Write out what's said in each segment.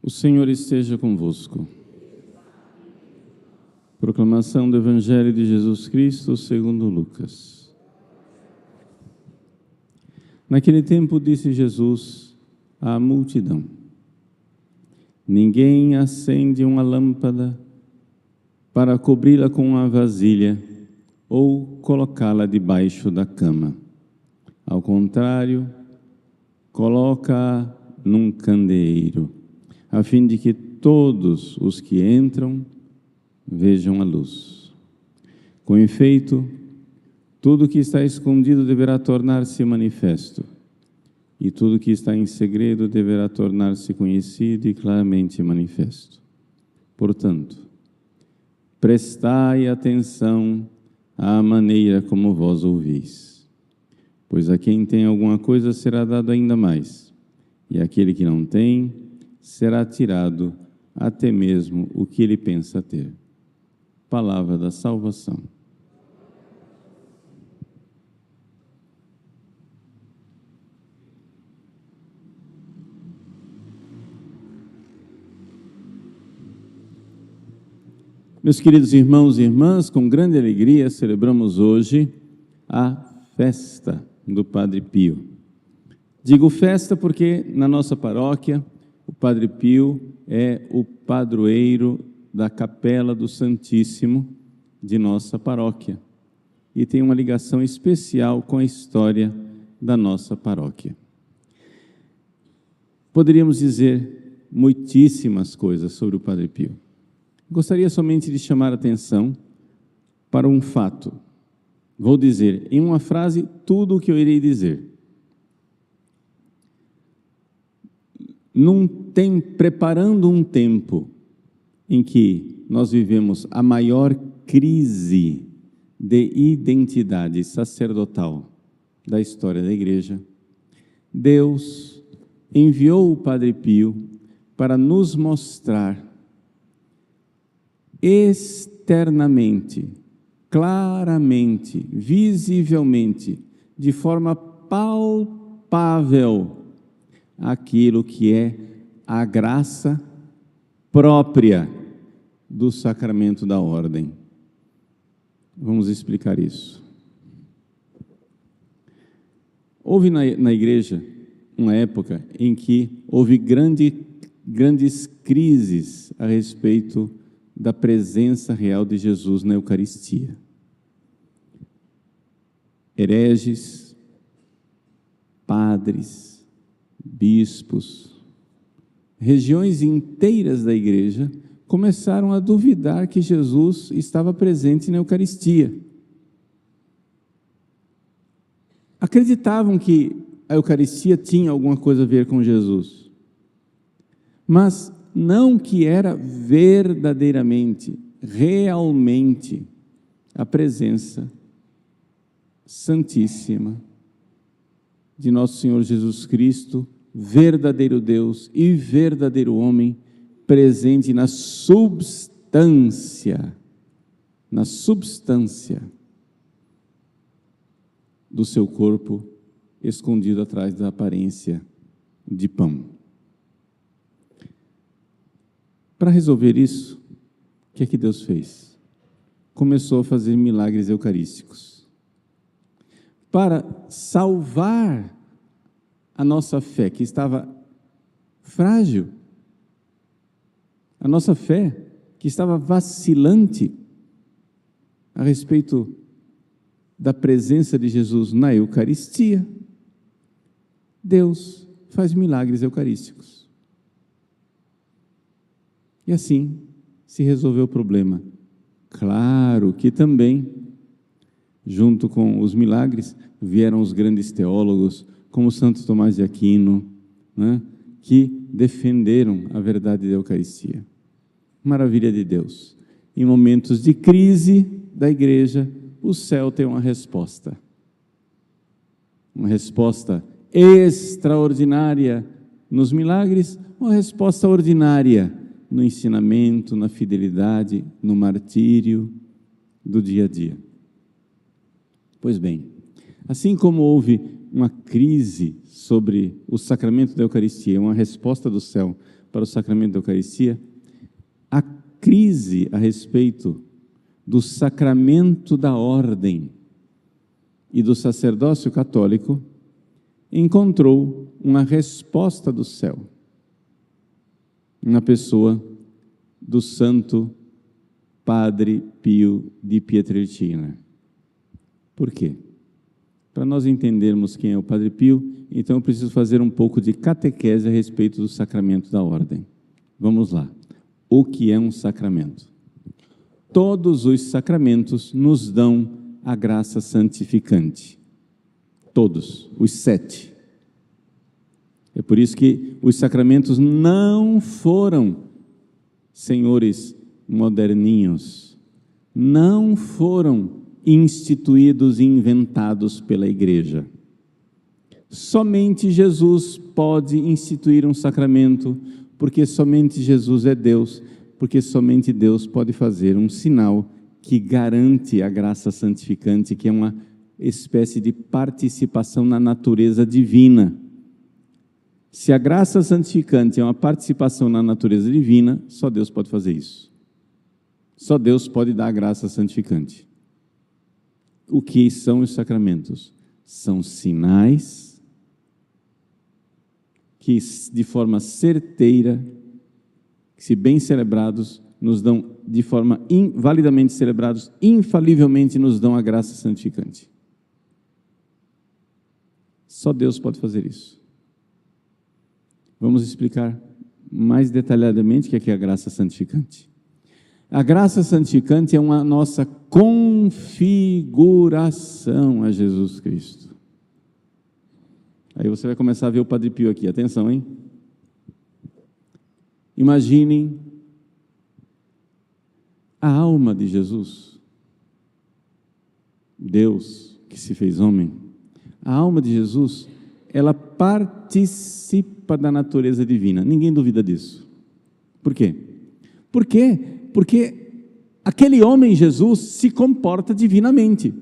O Senhor esteja convosco. Proclamação do Evangelho de Jesus Cristo segundo Lucas. Naquele tempo disse Jesus à multidão: ninguém acende uma lâmpada para cobri-la com uma vasilha ou colocá-la debaixo da cama. Ao contrário, coloca-a num candeeiro, a fim de que todos os que entram vejam a luz. Com efeito, tudo que está escondido deverá tornar-se manifesto, e tudo que está em segredo deverá tornar-se conhecido e claramente manifesto. Portanto, prestai atenção à maneira como vós ouvis, pois a quem tem alguma coisa será dado ainda mais, e aquele que não tem será tirado até mesmo o que ele pensa ter. Palavra da salvação. Meus queridos irmãos e irmãs, com grande alegria celebramos hoje a festa do Padre Pio. Digo festa porque na nossa paróquia o Padre Pio é o padroeiro da Capela do Santíssimo de nossa paróquia e tem uma ligação especial com a história da nossa paróquia. Poderíamos dizer muitíssimas coisas sobre o Padre Pio. Gostaria somente de chamar a atenção para um fato. Vou dizer em uma frase tudo o que eu irei dizer. Preparando um tempo em que nós vivemos a maior crise de identidade sacerdotal da história da Igreja, Deus enviou o Padre Pio para nos mostrar externamente, claramente, visivelmente, de forma palpável, aquilo que é a graça própria do sacramento da ordem. Vamos explicar isso. Houve na igreja uma época em que houve grandes crises a respeito da presença real de Jesus na Eucaristia. Hereges, padres, bispos, regiões inteiras da igreja começaram a duvidar que Jesus estava presente na Eucaristia. Acreditavam que a Eucaristia tinha alguma coisa a ver com Jesus, mas não que era verdadeiramente, realmente a presença santíssima de nosso Senhor Jesus Cristo, verdadeiro Deus e verdadeiro homem, presente na substância do seu corpo, escondido atrás da aparência de pão. Para resolver isso, o que é que Deus fez? Começou a fazer milagres eucarísticos. Para salvar a nossa fé, que estava frágil, a nossa fé, que estava vacilante a respeito da presença de Jesus na Eucaristia, Deus faz milagres eucarísticos. E assim se resolveu o problema. Claro que também, junto com os milagres, vieram os grandes teólogos, como Santo Tomás de Aquino, né, que defenderam a verdade da Eucaristia. Maravilha de Deus. Em momentos de crise da igreja, o céu tem uma resposta extraordinária nos milagres, uma resposta ordinária no ensinamento, na fidelidade, no martírio do dia a dia. Pois bem, Assim como houve uma crise sobre o sacramento da Eucaristia, uma resposta do céu para o sacramento da Eucaristia, a crise a respeito do sacramento da ordem e do sacerdócio católico encontrou uma resposta do céu na pessoa do Santo Padre Pio de Pietrelcina. Por quê? Para nós entendermos quem é o Padre Pio, então eu preciso fazer um pouco de catequese a respeito do sacramento da ordem. Vamos lá. O que é um sacramento? Todos os sacramentos nos dão a graça santificante. Todos, os 7. É por isso que os sacramentos não foram senhores moderninhos, não foram instituídos e inventados pela Igreja. Somente Jesus pode instituir um sacramento, porque somente Jesus é Deus, porque somente Deus pode fazer um sinal que garante a graça santificante, que é uma espécie de participação na natureza divina. Se a graça santificante é uma participação na natureza divina, só Deus pode fazer isso. Só Deus pode dar a graça santificante. O que são os sacramentos? São sinais que, de forma certeira, se bem celebrados, nos dão, de forma validamente celebrados, infalivelmente nos dão a graça santificante. Só Deus pode fazer isso. Vamos explicar mais detalhadamente o que é a graça santificante. A graça santificante é uma nossa configuração a Jesus Cristo. Aí você vai começar a ver o Padre Pio aqui, atenção, hein? Imaginem a alma de Jesus, Deus que se fez homem. A alma de Jesus, ela participa da natureza divina. Ninguém duvida disso. Por quê? Porque aquele homem, Jesus, se comporta divinamente.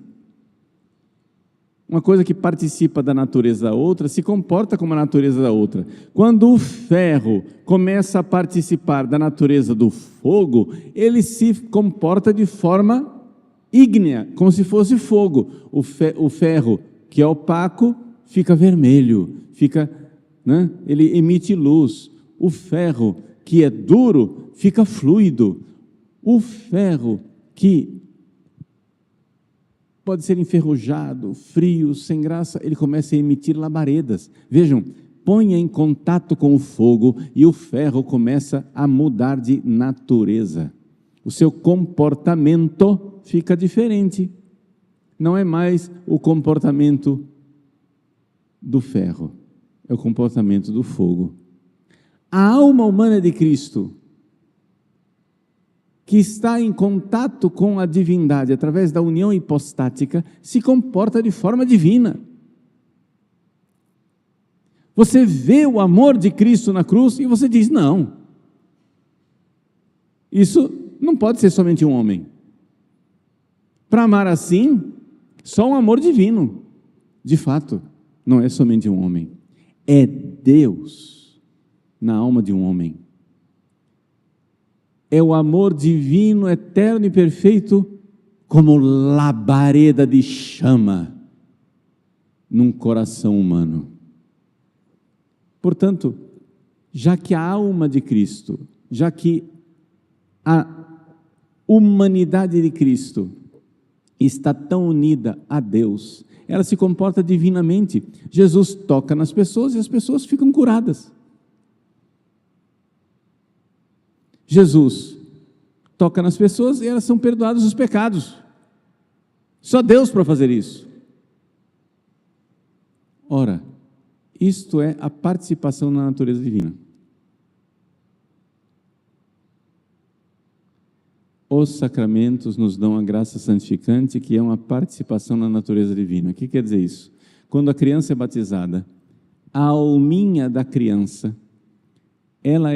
Uma coisa que participa da natureza da outra, se comporta como a natureza da outra. Quando o ferro começa a participar da natureza do fogo, ele se comporta de forma ígnea, como se fosse fogo. O ferro, que é opaco, fica vermelho, ele emite luz. O ferro, que é duro, fica fluido. O ferro, que pode ser enferrujado, frio, sem graça, ele começa a emitir labaredas. Vejam, ponha em contato com o fogo e o ferro começa a mudar de natureza. O seu comportamento fica diferente. Não é mais o comportamento do ferro, é o comportamento do fogo. A alma humana de Cristo, que está em contato com a divindade através da união hipostática, se comporta de forma divina. Você vê o amor de Cristo na cruz e você diz, não, isso não pode ser somente um homem. Para amar assim, só um amor divino. De fato, não é somente um homem, é Deus na alma de um homem. É o amor divino, eterno e perfeito, como labareda de chama num coração humano. Portanto, já que a alma de Cristo, já que a humanidade de Cristo está tão unida a Deus, ela se comporta divinamente. Jesus toca nas pessoas e as pessoas ficam curadas. Jesus toca nas pessoas e elas são perdoadas os pecados. Só Deus para fazer isso. Ora, isto é a participação na natureza divina. Os sacramentos nos dão a graça santificante, que é uma participação na natureza divina. O que quer dizer isso? Quando a criança é batizada, a alminha da criança, ela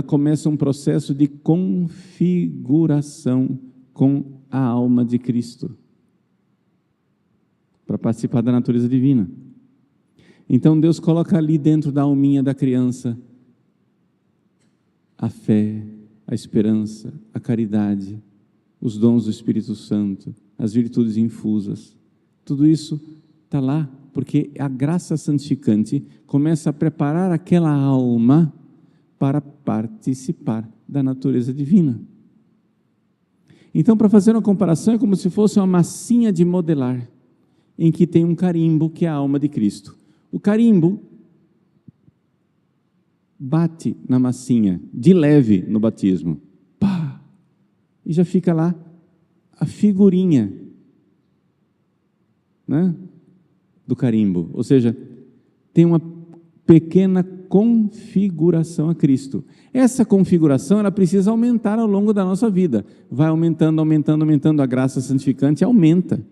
começa um processo de configuração com a alma de Cristo. para participar da natureza divina. Então Deus coloca ali dentro da alminha da criança a fé, a esperança, a caridade, os dons do Espírito Santo, as virtudes infusas. Tudo isso está lá, porque a graça santificante começa a preparar aquela alma para participar da natureza divina. Então, para fazer uma comparação, é como se fosse uma massinha de modelar, em que tem um carimbo, que é a alma de Cristo. O carimbo bate na massinha, de leve no batismo, pá, e já fica lá a figurinha, né, do carimbo. Ou seja, tem uma pequena configuração a Cristo. Essa configuração, ela precisa aumentar ao longo da nossa vida. Vai aumentando, aumentando, aumentando, a graça santificante aumenta.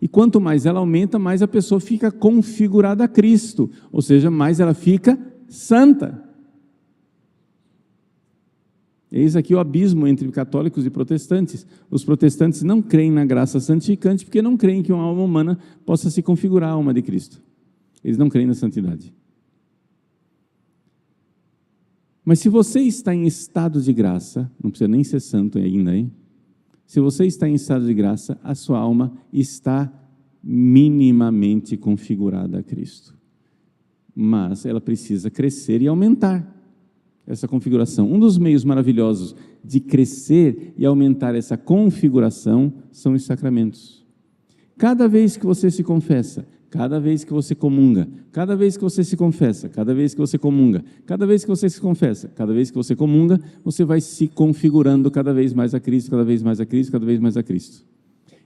E quanto mais ela aumenta, mais a pessoa fica configurada a Cristo. Ou seja, mais ela fica santa. Eis aqui o abismo entre católicos e protestantes. Os protestantes não creem na graça santificante porque não creem que uma alma humana possa se configurar à alma de Cristo. Eles não creem na santidade. Mas se você está em estado de graça, não precisa nem ser santo ainda, hein? Se você está em estado de graça, a sua alma está minimamente configurada a Cristo. Mas ela precisa crescer e aumentar essa configuração. Um dos meios maravilhosos de crescer e aumentar essa configuração são os sacramentos. Cada vez que você se confessa, cada vez que você comunga, cada vez que você se confessa, cada vez que você comunga, cada vez que você se confessa, cada vez que você comunga, você vai se configurando cada vez mais a Cristo, cada vez mais a Cristo, cada vez mais a Cristo.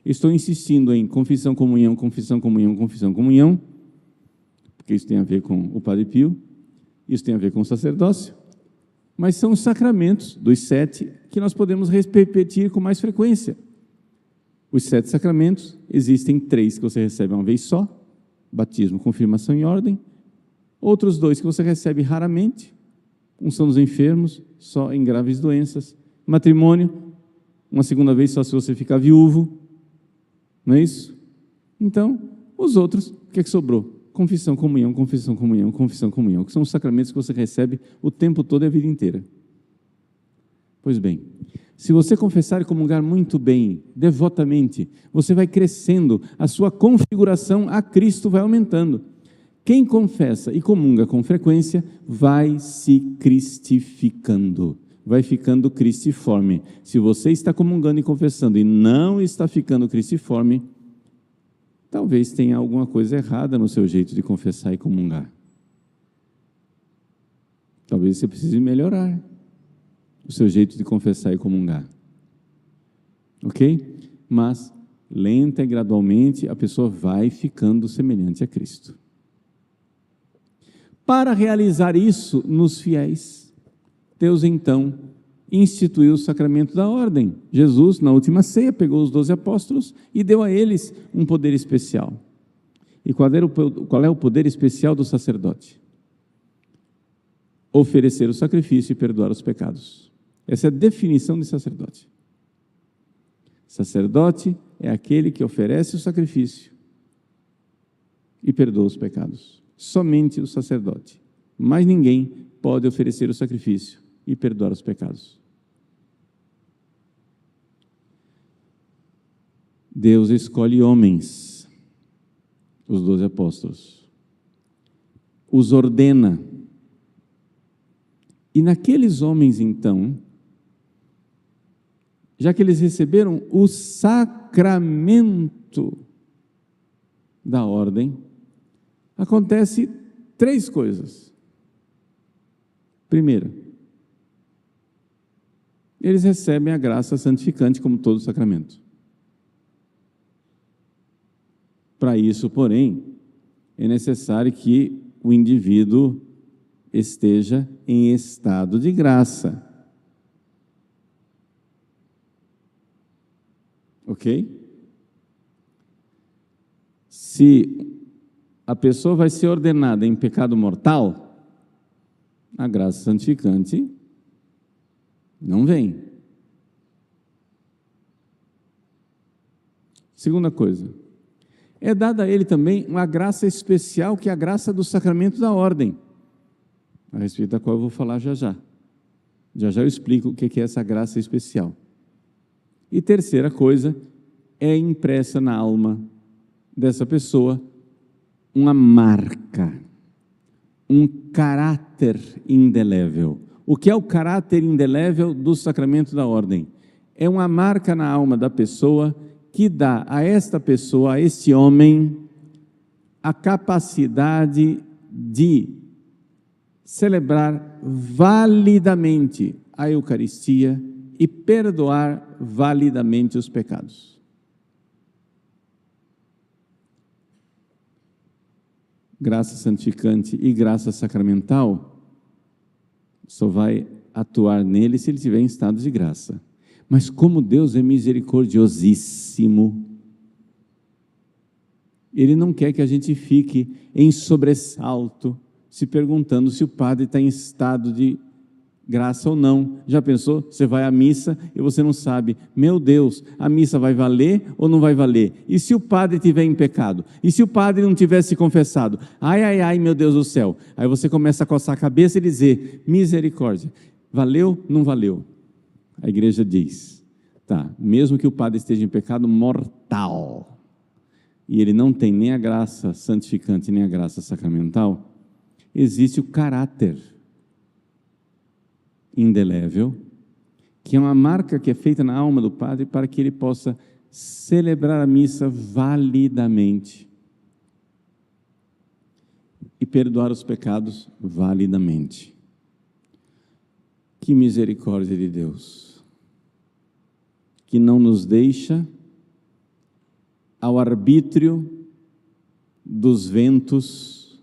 Estou insistindo em confissão, comunhão, confissão, comunhão, confissão, comunhão, porque isso tem a ver com o Padre Pio, isso tem a ver com o sacerdócio, mas são os sacramentos dos 7 que nós podemos repetir com mais frequência. Os 7 sacramentos, existem 3 que você recebe uma vez só, batismo, confirmação e ordem. Outros 2 que você recebe raramente, unção dos enfermos, só em graves doenças. Matrimônio, uma segunda vez só se você ficar viúvo, não é isso? Então, os outros, o que é que sobrou? Confissão, comunhão, confissão, comunhão, confissão, comunhão, que são os sacramentos que você recebe o tempo todo e a vida inteira. Pois bem, se você confessar e comungar muito bem, devotamente, você vai crescendo, a sua configuração a Cristo vai aumentando. Quem confessa e comunga com frequência vai se cristificando, vai ficando cristiforme. Se você está comungando e confessando e não está ficando cristiforme, talvez tenha alguma coisa errada no seu jeito de confessar e comungar. Talvez você precise melhorar o seu jeito de confessar e comungar. Ok? Mas, lenta e gradualmente, a pessoa vai ficando semelhante a Cristo. Para realizar isso nos fiéis, Deus então instituiu o sacramento da ordem. Jesus, na última ceia, pegou os 12 apóstolos e deu a eles um poder especial. E qual é o poder especial do sacerdote? Oferecer o sacrifício e perdoar os pecados. Essa é a definição de sacerdote. Sacerdote é aquele que oferece o sacrifício e perdoa os pecados. Somente o sacerdote. Mais ninguém pode oferecer o sacrifício e perdoar os pecados. Deus escolhe homens, os 12 apóstolos, os ordena. E naqueles homens, então, já que eles receberam o sacramento da ordem, acontece 3 coisas. Primeiro, eles recebem a graça santificante como todo sacramento. Para isso, porém, é necessário que o indivíduo esteja em estado de graça. Ok? Se a pessoa vai ser ordenada em pecado mortal, a graça santificante não vem. Segunda coisa, É dada a ele também uma graça especial, que é a graça do sacramento da ordem, a respeito da qual eu vou falar já já. Já já eu explico o que é essa graça especial. E terceira coisa, é impressa na alma dessa pessoa uma marca, um caráter indelével. O que é o caráter indelével do sacramento da ordem? É uma marca na alma da pessoa que dá a esta pessoa, a este homem, a capacidade de celebrar validamente a Eucaristia e perdoar validamente os pecados. Graça santificante e graça sacramental só vai atuar nele se ele estiver em estado de graça. Mas como Deus é misericordiosíssimo, Ele não quer que a gente fique em sobressalto, se perguntando se o padre está em estado de graça ou não. Já pensou? Você vai à missa e você não sabe, meu Deus, a missa vai valer ou não vai valer? E se o padre estiver em pecado? E se o padre não tivesse confessado? Ai, ai, ai, meu Deus do céu. Aí você começa a coçar a cabeça e dizer, misericórdia, valeu, não valeu? A igreja diz, tá, mesmo que o padre esteja em pecado mortal, e ele não tem nem a graça santificante, nem a graça sacramental, existe o caráter indelével, que é uma marca que é feita na alma do padre para que ele possa celebrar a missa validamente e perdoar os pecados validamente. Que misericórdia de Deus, que não nos deixa ao arbítrio dos ventos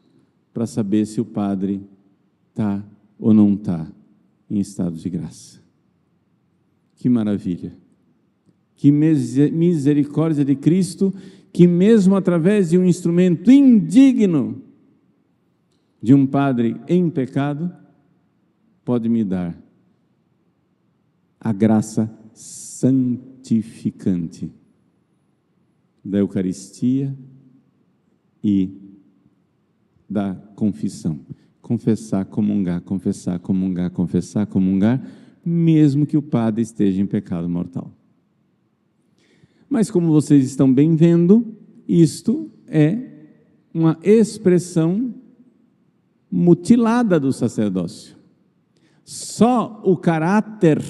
para saber se o padre está ou não está em estado de graça. Que maravilha! Que misericórdia de Cristo, que mesmo através de um instrumento indigno de um padre em pecado, pode me dar a graça santificante da Eucaristia e da confissão. Confessar, comungar, confessar, comungar, confessar, comungar, mesmo que o padre esteja em pecado mortal. Mas como vocês estão bem vendo, isto é uma expressão mutilada do sacerdócio. Só o caráter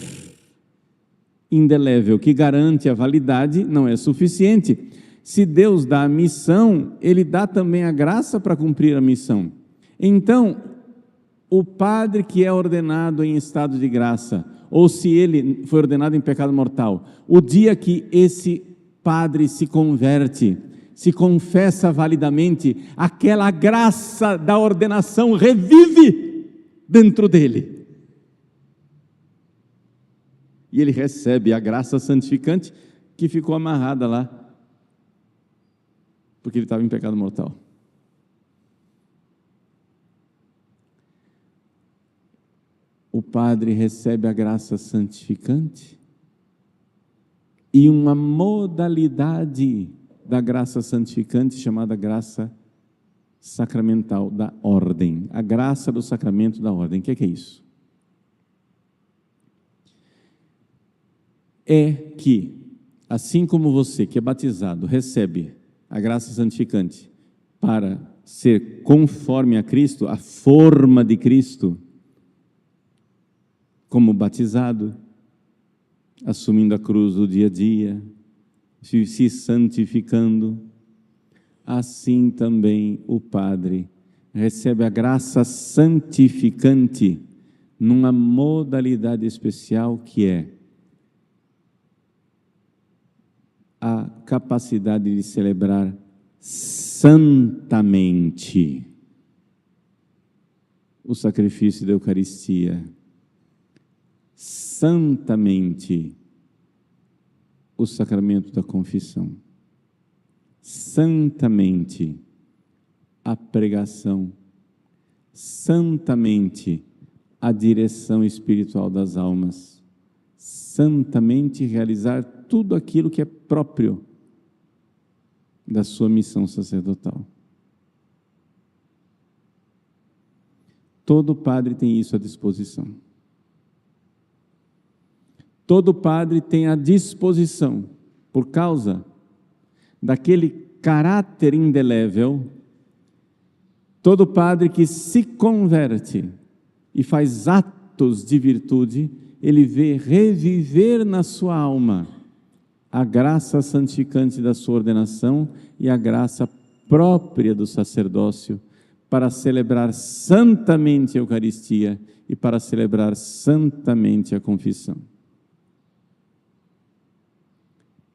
indelével que garante a validade não é suficiente. Se Deus dá a missão, Ele dá também a graça para cumprir a missão. Então, o padre que é ordenado em estado de graça, ou se ele foi ordenado em pecado mortal, o dia que esse padre se converte, se confessa validamente, aquela graça da ordenação revive dentro dele. E ele recebe a graça santificante que ficou amarrada lá, porque ele estava em pecado mortal. O padre recebe a graça santificante e uma modalidade da graça santificante chamada graça sacramental da ordem. A graça do sacramento da ordem. O que é isso? É que, assim como você que é batizado recebe a graça santificante para ser conforme a Cristo, a forma de Cristo, como batizado, assumindo a cruz do dia a dia, se santificando, assim também o padre recebe a graça santificante numa modalidade especial que é a capacidade de celebrar santamente o sacrifício da Eucaristia, santamente o sacramento da confissão, santamente a pregação, santamente a direção espiritual das almas, santamente realizar tudo aquilo que é próprio da sua missão sacerdotal. Todo padre tem isso à disposição. Todo padre tem à disposição, por causa daquele caráter indelével, todo padre que se converte e faz atos de virtude, ele vê reviver na sua alma a graça santificante da sua ordenação e a graça própria do sacerdócio para celebrar santamente a Eucaristia e para celebrar santamente a confissão.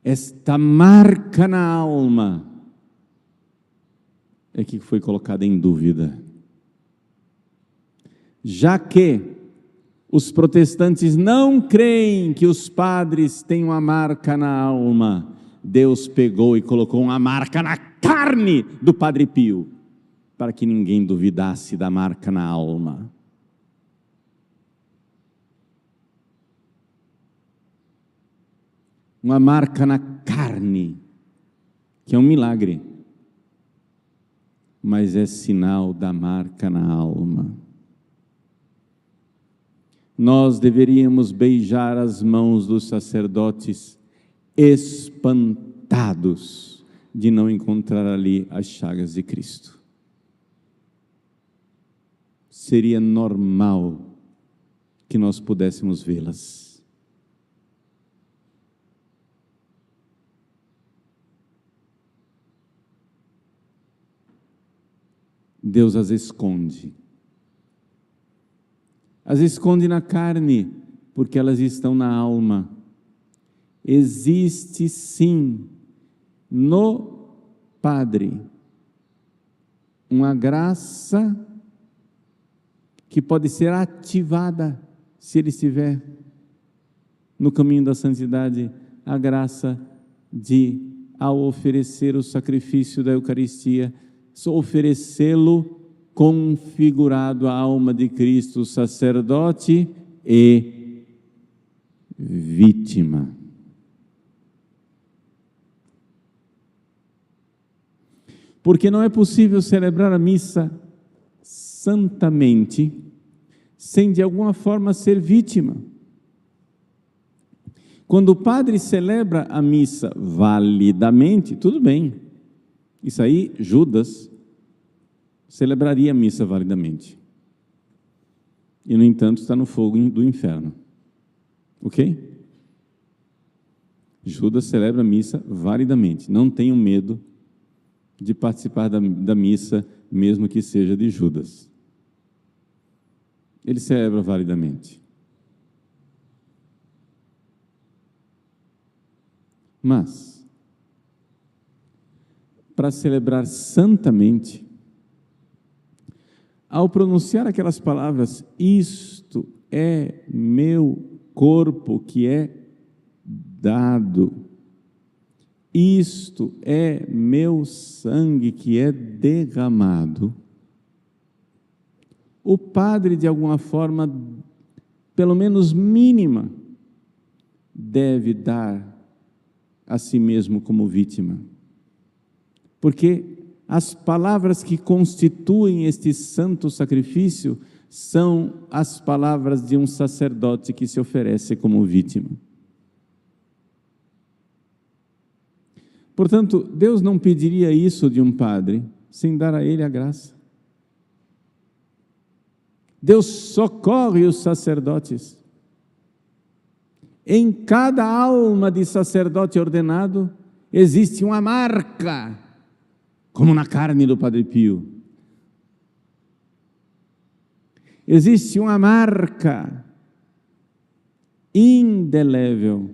Esta marca na alma é que foi colocada em dúvida. Já que os protestantes não creem que os padres têm uma marca na alma, Deus pegou e colocou uma marca na carne do Padre Pio, para que ninguém duvidasse da marca na alma. Uma marca na carne, que é um milagre, mas é sinal da marca na alma. Nós deveríamos beijar as mãos dos sacerdotes, espantados de não encontrar ali as chagas de Cristo. Seria normal que nós pudéssemos vê-las. Deus as esconde. As esconde na carne, porque elas estão na alma. Existe sim, no Padre, uma graça que pode ser ativada, se ele estiver no caminho da santidade, a graça de, ao oferecer o sacrifício da Eucaristia, oferecê-lo configurado à alma de Cristo, sacerdote e vítima. Porque não é possível celebrar a missa santamente sem de alguma forma ser vítima. Quando o padre celebra a missa validamente, tudo bem. Isso aí, Judas celebraria a missa validamente. E, no entanto, está no fogo do inferno. Ok? Judas celebra a missa validamente. Não tenham medo de participar da missa, mesmo que seja de Judas. Ele celebra validamente. Mas, para celebrar santamente, ao pronunciar aquelas palavras, isto é meu corpo que é dado, isto é meu sangue que é derramado, o padre, de alguma forma, pelo menos mínima, deve dar a si mesmo como vítima. Porque as palavras que constituem este santo sacrifício são as palavras de um sacerdote que se oferece como vítima. Portanto, Deus não pediria isso de um padre sem dar a ele a graça. Deus socorre os sacerdotes. Em cada alma de sacerdote ordenado existe uma marca, como na carne do Padre Pio. Existe uma marca indelével.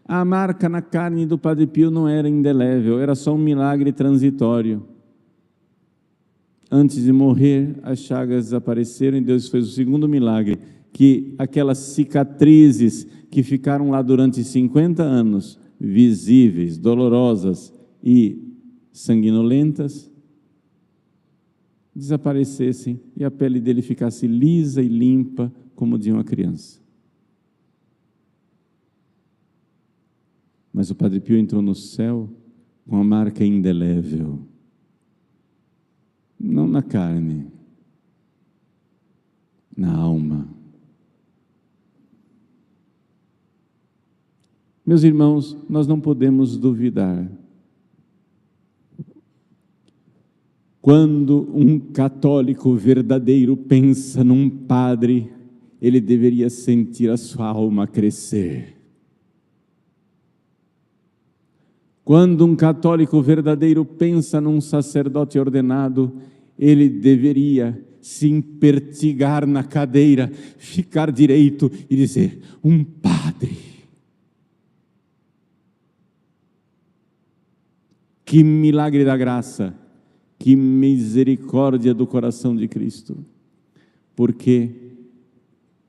A marca na carne do Padre Pio não era indelével, era só um milagre transitório. Antes de morrer, as chagas desapareceram e Deus fez o segundo milagre, que aquelas cicatrizes que ficaram lá durante 50 anos, visíveis, dolorosas e sanguinolentas, desaparecessem e a pele dele ficasse lisa e limpa como de uma criança. Mas o Padre Pio entrou no céu com a marca indelével, não na carne, na alma. Meus irmãos, nós não podemos duvidar. Quando um católico verdadeiro pensa num padre, ele deveria sentir a sua alma crescer. Quando um católico verdadeiro pensa num sacerdote ordenado, ele deveria se empertigar na cadeira, ficar direito e dizer: um padre. Que milagre da graça, que misericórdia do coração de Cristo, porque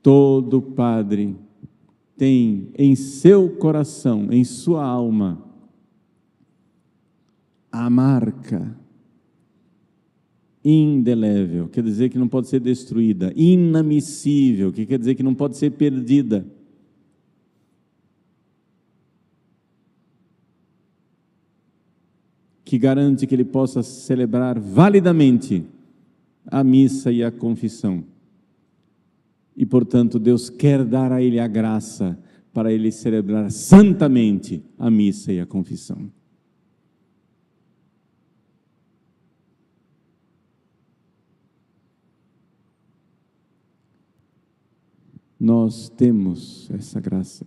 todo padre tem em seu coração, em sua alma, a marca indelével, quer dizer que não pode ser destruída, inamissível, que quer dizer que não pode ser perdida. Que garante que ele possa celebrar validamente a missa e a confissão. E, portanto, Deus quer dar a ele a graça para ele celebrar santamente a missa e a confissão. Nós temos essa graça.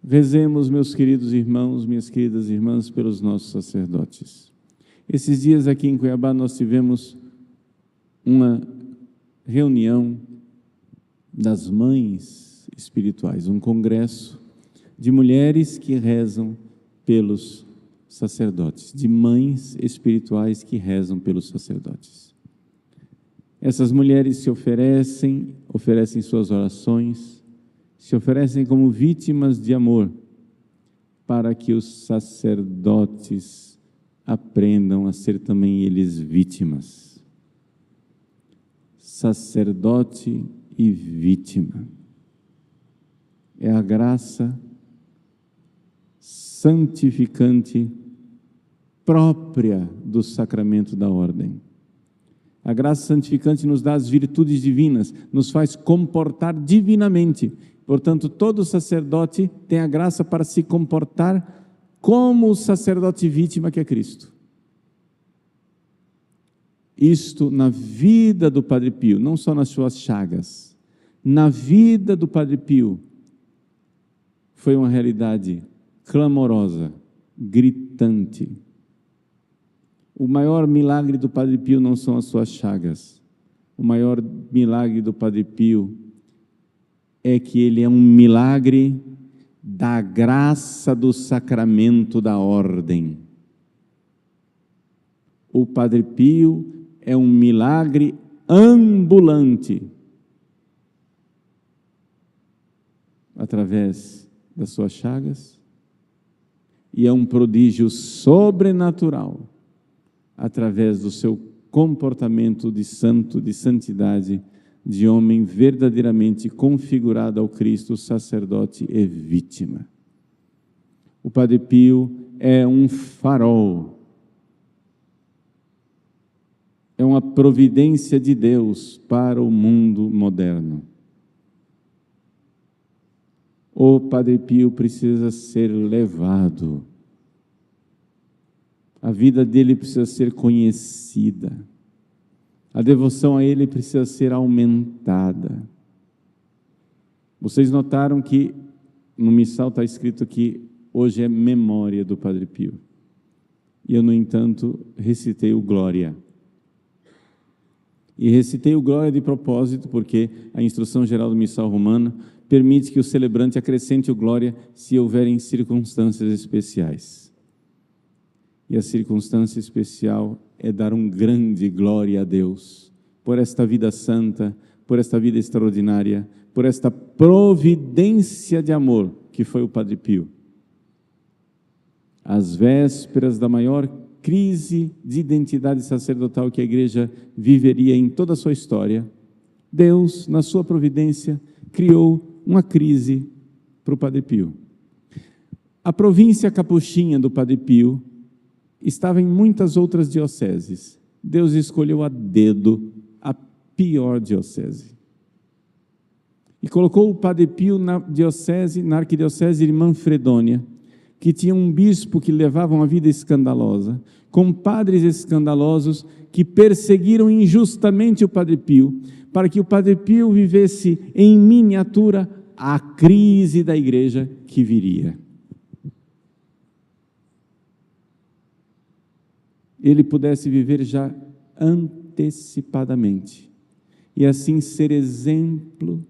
Rezemos, meus queridos irmãos, minhas queridas irmãs, pelos nossos sacerdotes. Esses dias aqui em Cuiabá nós tivemos uma reunião das mães espirituais, um congresso de mulheres que rezam pelos sacerdotes, de mães espirituais que rezam pelos sacerdotes. Essas mulheres se oferecem suas orações, se oferecem como vítimas de amor, para que os sacerdotes aprendam a ser também eles vítimas. Sacerdote e vítima. É a graça santificante própria do sacramento da ordem. A graça santificante nos dá as virtudes divinas, nos faz comportar divinamente. Portanto, todo sacerdote tem a graça para se comportar como o sacerdote vítima que é Cristo. Isto na vida do Padre Pio, não só nas suas chagas, na vida do Padre Pio, foi uma realidade clamorosa, gritante. O maior milagre do Padre Pio não são as suas chagas. O maior milagre do Padre Pio é que ele é um milagre da graça do sacramento da ordem. O Padre Pio é um milagre ambulante, através das suas chagas, e é um prodígio sobrenatural, através do seu comportamento de santo, de santidade, de homem verdadeiramente configurado ao Cristo, sacerdote e vítima. O Padre Pio é um farol, é uma providência de Deus para o mundo moderno. O Padre Pio precisa ser levado, a vida dele precisa ser conhecida, a devoção a ele precisa ser aumentada. Vocês notaram que no missal está escrito que hoje é memória do Padre Pio. E eu, no entanto, recitei o Glória. E recitei o Glória de propósito, porque a instrução geral do missal romano permite que o celebrante acrescente o Glória se houverem circunstâncias especiais. E a circunstância especial é dar um grande glória a Deus por esta vida santa, por esta vida extraordinária, por esta providência de amor que foi o Padre Pio. Às vésperas da maior crise de identidade sacerdotal que a Igreja viveria em toda a sua história, Deus, na sua providência, criou uma crise para o Padre Pio. A província capuchinha do Padre Pio estava em muitas outras dioceses. Deus escolheu a dedo a pior diocese. E colocou o Padre Pio na arquidiocese de Manfredônia, que tinha um bispo que levava uma vida escandalosa, com padres escandalosos que perseguiram injustamente o Padre Pio, para que o Padre Pio vivesse em miniatura a crise da igreja que viria. Ele pudesse viver já antecipadamente, e assim ser exemplo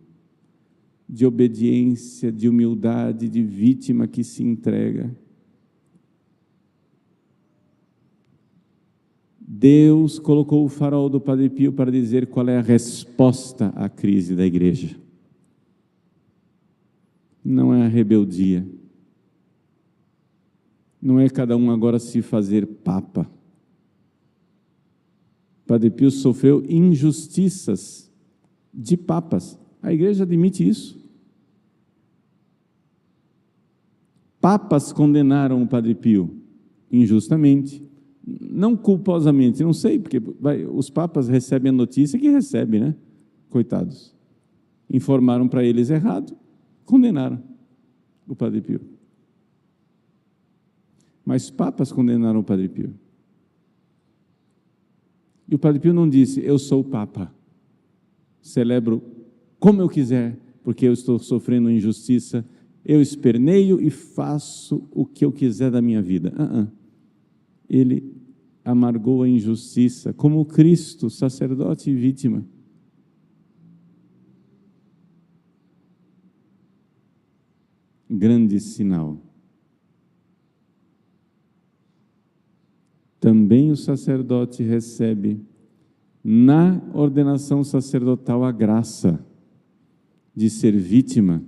de obediência, de humildade, de vítima que se entrega. Deus colocou o farol do Padre Pio para dizer qual é a resposta à crise da igreja. Não é a rebeldia. Não é cada um agora se fazer papa. Padre Pio sofreu injustiças de papas. A igreja admite isso. Papas condenaram o Padre Pio injustamente, não culposamente, não sei, porque os papas recebem a notícia que recebem, né? Coitados. Informaram para eles errado, condenaram o Padre Pio. Mas papas condenaram o Padre Pio. E o Padre Pio não disse, eu sou o Papa, celebro como eu quiser, porque eu estou sofrendo injustiça, eu esperneio e faço o que eu quiser da minha vida. Ele amargou a injustiça, como Cristo, sacerdote e vítima. Grande sinal. Também o sacerdote recebe na ordenação sacerdotal a graça de ser vítima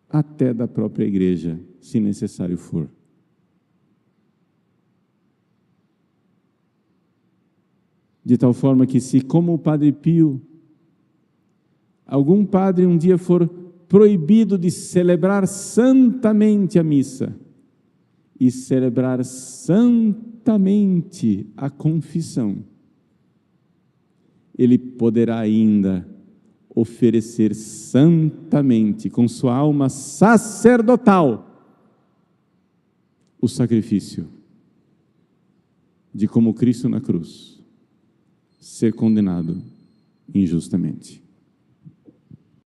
até da própria igreja, se necessário for. De tal forma que, se como o Padre Pio, algum padre um dia for proibido de celebrar santamente a missa e celebrar santamente a confissão, ele poderá ainda oferecer santamente, com sua alma sacerdotal, o sacrifício de, como Cristo na cruz, ser condenado injustamente.